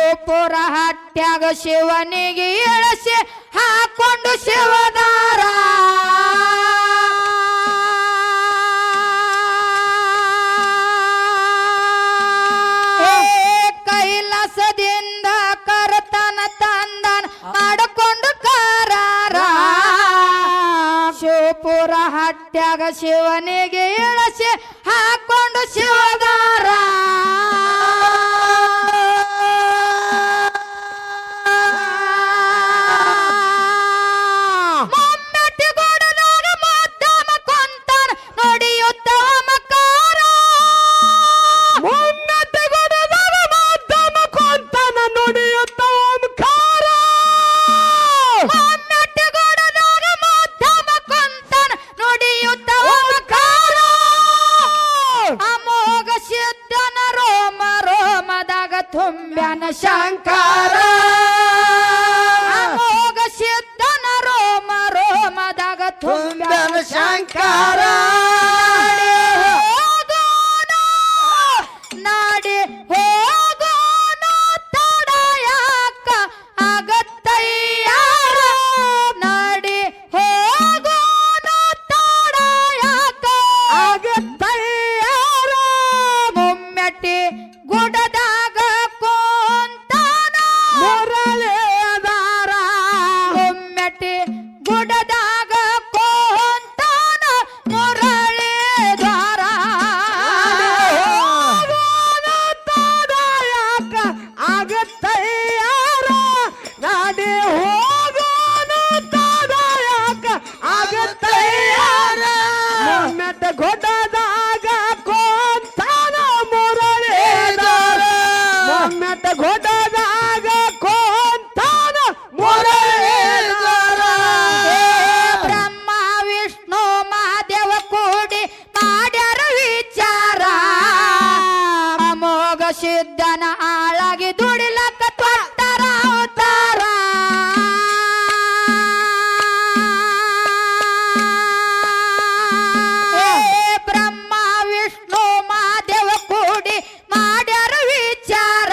ಶಿವಪುರ ಹಟ್ಯಾಗ ಶಿವನಿಗೆ ಎಳಸಿ ಹಾಕೊಂಡು ಶಿವದಾರ ಕೈಲಾಸದಿಂದ ಕರತನ ತಂದನ ಮಾಡಿಕೊಂಡು ಕಾರಾರ ಶಿವಪುರ ಹಟ್ಯಾಗ ಶಿವನಿಗೆ ಎಳಸಿ ಹಾಕೊಂಡು ಶಿವದಾರ ತುಂಬ್ಯಾನ ಶಂಕರ ಅಮೋಘ ಸಿದ್ಧನ ರೋಮ ರೋಮದಾಗ ತುಂಬ್ಯಾನ ಶಂಕರ ನಾಡಿ ಹೋಗೋಣ ತಡಯಾಕ ಆಗತ್ತಯ್ಯ ನಾಡಿ ಹೋಗೋಣ ತಡಯಾಕ ಆಗತ್ತಯ್ಯ ಮುಮ್ಮೆಟ್ಟಿ ಗುಡದಾಗ ಗುಡದಾಗ ಕೋಂತಾನ ಮುರಳಿ ದ್ವಾರ ತಡಯಾಕ ಆಗತ್ತಯ್ಯಾರ ನಾಡಿ ಹೋಗೋಣ ತಡಯಾಕ ಆಗತ್ತಯ್ಯಾರ ಮೆಟ್ಟ ಗುಡದಾಗ ಕೋಂತಾನ ಮುರಳಿ ದ್ವಾರ ಮೆಟ್ಟ ಗುಡದಾಗ ಕೋಂತಾನ ಮುರಳಿ ಸಿದ್ಧನ ಆಳಾಗಿ ದುಡಿಲಕ್ಕ ತೊಟ್ಟರ ಅವತಾರ ಬ್ರಹ್ಮ ವಿಷ್ಣು ಮಹಾದೇವ ಕೂಡಿ ಮಾಡ್ಯಾರ ವಿಚಾರ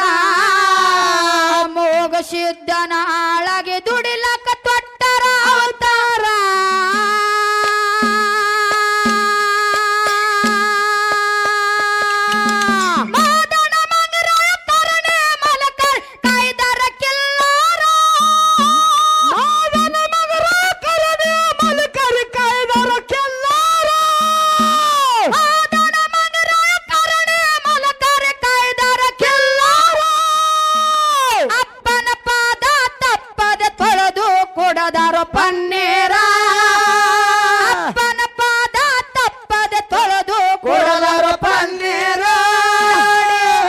ಮೋಗ ಸಿದ್ಧನ ಆಳಾಗಿ ದುಡಿಲಕ್ಕ ತೊಟ್ಟರ ಅವತಾರ ಪನ್ನೀರ ಅಪ್ಪನ ಪಾದ ತಪ್ಪದೆ ತೊಳೆದು ಕೊಡದಾರ ಪನ್ನೀರ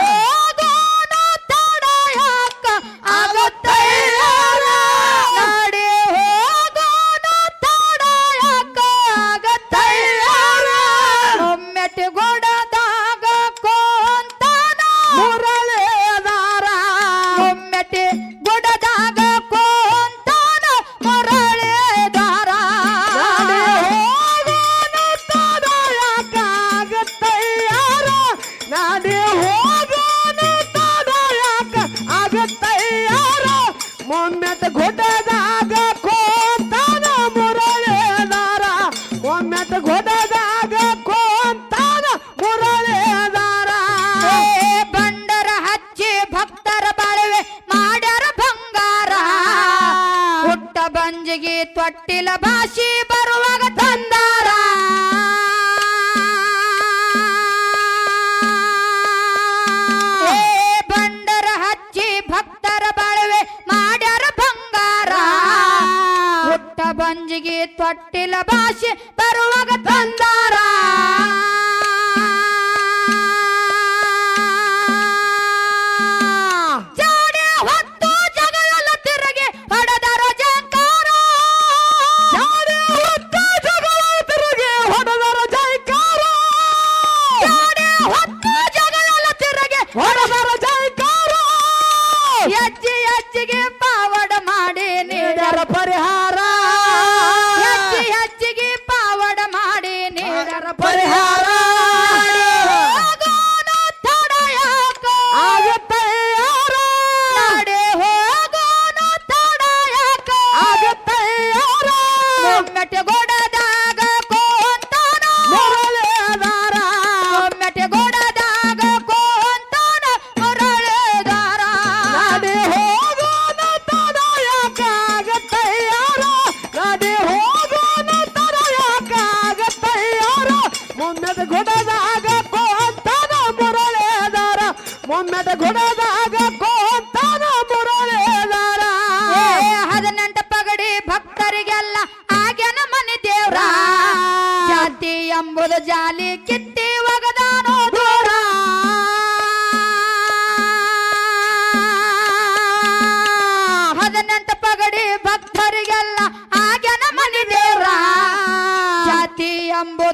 ಹೋಗೋಣ ತಡಯಾಕ ಆಗತ್ತಯ್ಯಾರ ನಾಡಿ ಹೋಗೋಣ ತಡಯಾಕ ಆಗತ್ತಯ್ಯಾರ ಒಮ್ಮೆಟ್ಟಿ ಗುಡದಾಗ ಕೋಂತಾನ ಮುರಳಿದಾರ ಒಮ್ಮೆಟ್ಟಿ ಗುಡದಾಗ ಮೊಮ್ಮೆಟ್ಟ ಗುಡ್ಡದಾಗ ಕೋಂತಾನ ಮುರಳಿದಾರ ಮೊಮ್ಮೆಟ್ಟ ಗುಡ್ಡದಾಗ ಕೋಂತಾನ ಮುರಳಿದಾರ ಬಂಡರ ಹಚ್ಚಿ ಭಕ್ತರ ಬಾಳುವೆ ಮಾಡ್ಯಾರ ಬಂಗಾರ ಹುಟ್ಟ ಬಂಜಿಗೆ ತೊಟ್ಟಿಲ ಭಾಷಿ ಬರುವಾಗ ತಂದಾರ ಬಂಡರ ಹಚ್ಚಿ ಭಕ್ತರ ಬಾಳುವೆ ಮಾಡ್ಯಾರ ಬಂಗಾರ ಹುಟ್ಟ ಬಂಜಿಗೆ ತೊಟ್ಟಿಲ ಭಾಷೆ ಬರುವಾಗ ತಂದಾರ ಜಾಡೆ ಹೊತ್ತು ಜಗವೆಲ್ಲ ತಿರುಗಿ ಹೊಡೆದರ ಜಯಕಾರ ಜಾಡೆ ಹೊತ್ತು ಜಗವೆಲ್ಲ ತಿರುಗಿ ಹೊಡೆದರ ಜಯಕಾರ ಜಾಡೆ ಹೊತ್ತು ಜಗವೆಲ್ಲ ತಿರುಗಿ ಹೊಡೆದರ ಜಯಕಾರ ಹೆಜ್ಜೆ ಹೆಜ್ಜೆಗೆ ಪಾವಡ ಮಾಡಿ ನೀಡರ ಪರಿಹಾರ ಹೆಜ್ಜೆ ಹೆಜ್ಜೆಗೆ ಪಾವಡ ಮಾಡಿ ನೀಡರ ಪರಿಹಾರ ಹೋಗೋಣ ತಡಯಾಕ ಆಗತ್ತಯ್ಯಾರ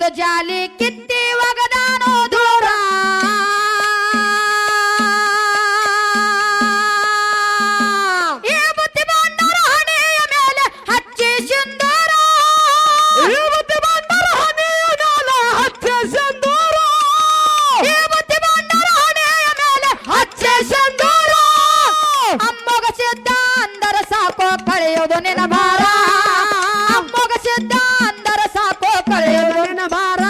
ಎಂಬುದು ಜಾಲಿ ಕಿತ್ತಿ ಒಗದಾನೋ ದೂರ ಈ ಬುತ್ತಿ ಬಂಡರ ಹಣೆಯ ಮೇಲೆ ಹಚ್ಚಿ ಸಿಂಧೂರ ಈ ಬುತ್ತಿ ಬಂಡರ ಹಣೆಯ ಮೇಲೆ ಹಚ್ಚಿ ಸಿಂಧೂರ ಈ ಬುತ್ತಿ ಬಂಡರ ಹಣೆಯ ಮೇಲೆ ಹಚ್ಚಿ ಸಿಂಧೂರ ಅಮ್ಮಗ ಸಿದ್ಧ ಅಂದರ ಸಾಕೋ ಕಳೆಯೋದು ನಿನ್ನ ಭಾರ ಅಮ್ಮಗ ಸಿದ್ಧ ಅಂದರ ಸಾಕೋ ಕಳೆಯೋದು ನಿನ್ನ ಭಾರ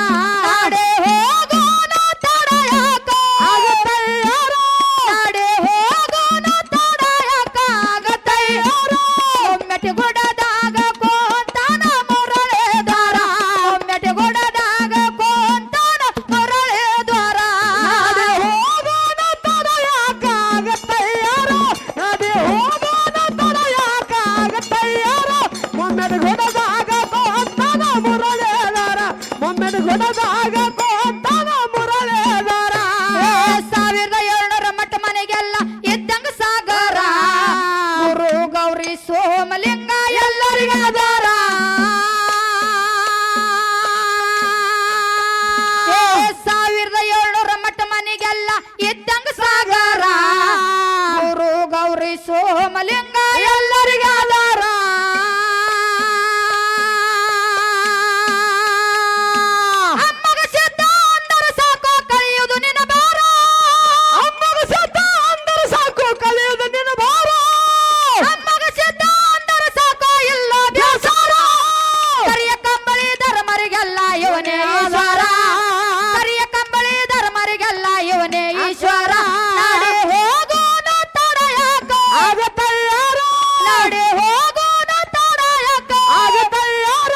ನಾಡೆ ಹೋಗೋಣ ತಡೆಯಾಕ ಆಗತಯ್ಯಾರ ನಾಡೆ ಹೋಗೋಣ ತಡೆಯಾಕ ಆಗತಯ್ಯಾರ ಒಮ್ಮೆಟಿ ಗುಡದಾಗ ಕೋಂತಾನ ಮುರಳೆದಾರ ಒಮ್ಮೆಟಿ ಗುಡದಾಗ ಕೋಂತಾನ ಮುರಳೆದಾರ ನಾಡೆ ಹೋಗೋಣ ತಡೆಯಾಕ ಆಗತಯ್ಯಾರ ನಾಡೆ ಹೋಗೋಣ ತಡೆಯಾಕ ಆಗತಯ್ಯಾರ ಒಮ್ಮೆಟಿ ಗುಡದಾಗ ಕೋಂತಾನ ಮುರಳೆದಾರ ಒಮ್ಮೆಟಿ ಗುಡದಾಗ ಕೋಂತಾನ ಮುರಳೆದಾರ 1700 ಮಠ ಮನೆಗೆಲ್ಲ ಇದ್ದಂಗ ಸಾಗರ ಗುರು ಗೌರಿ ಸೋಮಲಿಂಗ ಎಲ್ಲರಿಗಾದಾರ 1700 ಮಠ ಮನೆಗೆಲ್ಲ ಇದ್ದಂಗ ಸಾಗರ ಗುರು ಗೌರಿ ಸೋಮಲಿಂಗ ಎಲ್ಲರಿಗಾದಾರ ಅಮ್ಮಗ ಸಿದ್ಧ ಅಂದರ ಸಾಕೋ ಕಳೆಯುವುದು ನಿನ್ನ ಭಾರ ಅಮ್ಮಗ ಸಿದ್ಧ ಅಂದರ ಸಾಕೋ ಕಳೆಯುವುದು ನಿನ್ನ ಭಾರ ಅಮ್ಮಗ ಸಿದ್ಧ ಅಂದರ ಸಾಕೋ ಇಲ್ಲ ಬೇಸಾರ ಕರಿಯ ಕಂಬಳಿ ಧರ್ಮರಿಗೆಲ್ಲ ಇವನೇ ಈಶ್ವರ ಕರಿಯ ಕಂಬಳಿ ಧರ್ಮರಿಗೆಲ್ಲ ಇವನೇ ಈಶ್ವರ ನಾಡೆ ಹೋಗೋಣ ತಡೆಯಾಕ ಆಗತಯ್ಯಾರ ನಾಡೆ ಹೋಗೋಣ ತಡೆಯಾಕ ಆಗತಯ್ಯಾರ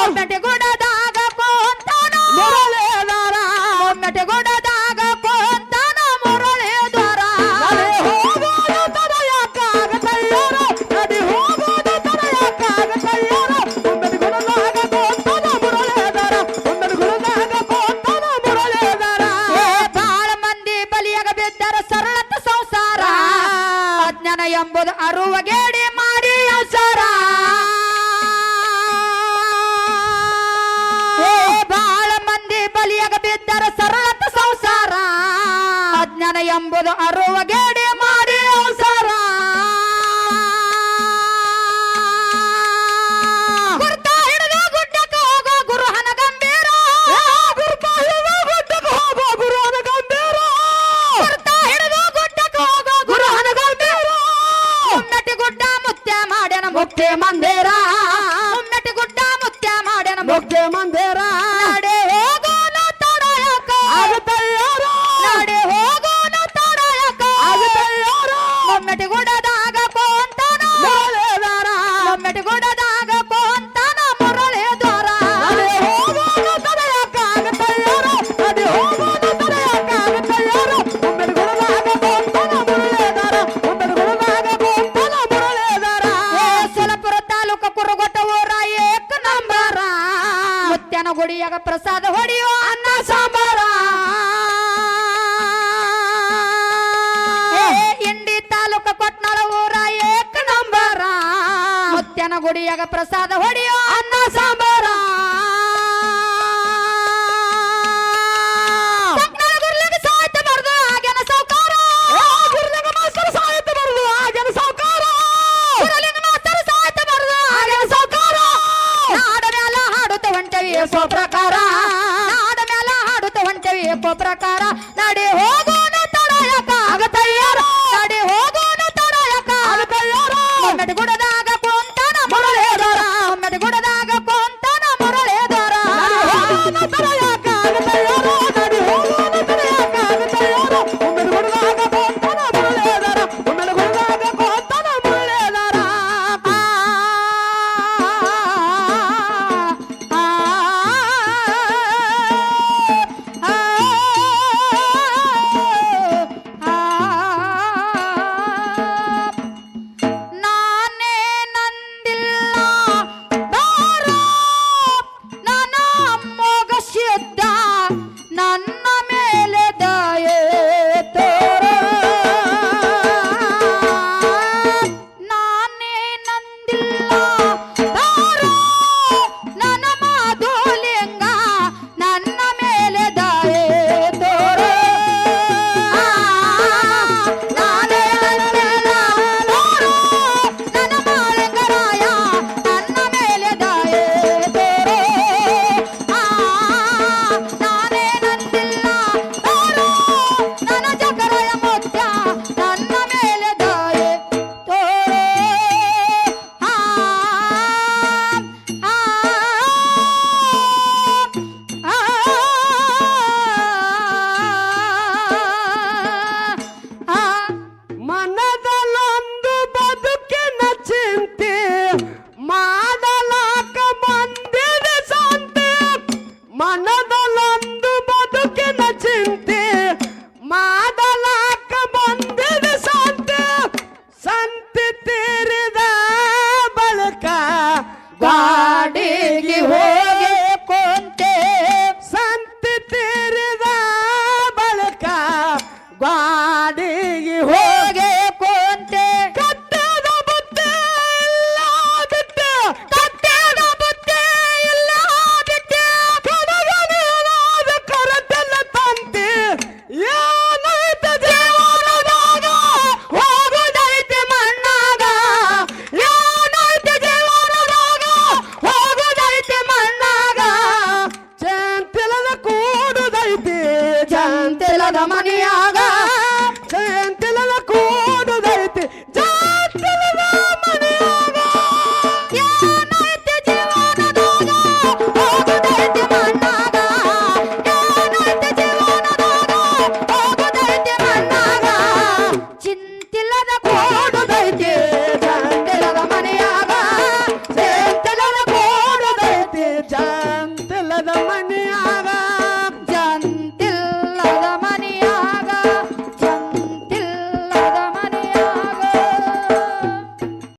ಒಮ್ಮೆಟಿ ಗುಡದಾಗ ಕೋಂತಾನ ಮುರಳೆದಾರ ಒಮ್ಮೆಟಿ ಗುಡದಾಗ ಕೋಂತಾನ ಮುರಳೆದಾರ ನಾಡೆ ಹೋಗೋಣ ತಡೆಯಾಕ ಆಗತಯ್ಯಾರ ನಾಡೆ ಹೋಗೋಣ ತಡೆಯಾಕ ಆಗತಯ್ಯಾರ ಒಮ್ಮೆಟಿ ಗುಡದಾಗ ಕೋಂತಾನ ಮುರಳೆದಾರ ಒಮ್ಮೆಟಿ ಗುಡದಾಗ ಕೋಂತಾನ ಮುರಳೆದಾರ ಬಾಳ ಮಂದಿ ಬಲಿಯಾಗ ಬಿದ್ದರ ಸರಳತ ಸಂಸಾರ ಅಜ್ಞಾನ ಎಂಬುದು ಅರುವಗೇಡಿ ಮಾಡಿ ಅವಸರ ಬಾಳ ಮಂದಿ ಬಲಿಯಾಗ ಬಿದ್ದರ ಸರಳತ ಸಂಸಾರ ಅಜ್ಞಾನ ಎಂಬುದು ಅರುವಗೇಡಿ ಮಾಡಿ ಅವಸರ ಗುರ್ತ ಹಿಡಿದು ಗುಡ್ಡಕ್ಕೆ ಹೋಗೋ ಗುರು ಹನಗಂಭೀರ ಗುರ್ತ ಹಿಡಿದು ಗುಡ್ಡಕ್ಕೆ ಹೋಗೋ ಗುರು ಹನಗಂಭೀರ ಗುರ್ತ ಹಿಡಿದು ಗುಡ್ಡಕ್ಕೆ ಹೋಗೋ ಗುರು ಹನಗಂಭೀರ ಒಮ್ಮೆಟಿ ಗುಡ್ಡ ಮುತ್ಯ ಮಾಡ್ಯಾನ ಮುಕ್ತಿ ಮಂದಿರ ಒಮ್ಮೆಟಿ ಗುಡ್ಡ ಮುತ್ಯ ಮಾಡ್ಯಾನ ಮುಕ್ತಿ ಮಂದಿರ ನಾಡೆ ಹೋಗೋಣ ತಡೆಯಾಕ ಆಗತಯ್ಯಾರ ನಾಡೆ ಹೋಗೋಣ ತಡೆಯಾಕ ಆಗತಯ್ಯಾರ ಒಮ್ಮೆಟಿ ಗುಡದಾಗ ಕೋಂತಾನ ಮುರಳೆದಾರ ಒಮ್ಮೆಟಿ ಗುಡದಾಗ ಕೋಂತಾನ ಮುರಳೆದಾರ ನಾಡೆ ಹೋಗೋಣ ತಡೆಯಾಕ ಆಗತಯ್ಯಾರ ನಾಡೆ ಹೋಗೋಣ ತಡೆಯಾಕ ಆಗತಯ್ಯಾರ ಒಮ್ಮೆಟಿ ಗುಡದಾಗ ಕೋಂತಾನ ಮುರಳೆದಾರ ಒಮ್ಮೆಟಿ ಗುಡದಾಗ ಕೋಂತಾನ ಮುರಳೆದಾರ ಸೊಲಪುರ ತಾಲೂಕು ಕುರುಗೊಟ್ಟ ಊರ ಏಕ ನಂಬರ ಮುತ್ಯನ ಗುಡಿಯಾಗ ಪ್ರಸಾದ ಹೊಡೆಯೋ ಅನ್ನ ಸಾಂಬಾರ ಇಂಡಿ ತಾಲೂಕು ಕೊಟ್ನಾಳ ಊರ ಏಕ ನಂಬರ ಮುತ್ಯನ ಗುಡಿಯಾಗ ಪ್ರಸಾದ ಹೊಡೆಯೋ ಅನ್ನ ಸಾಂಬಾರ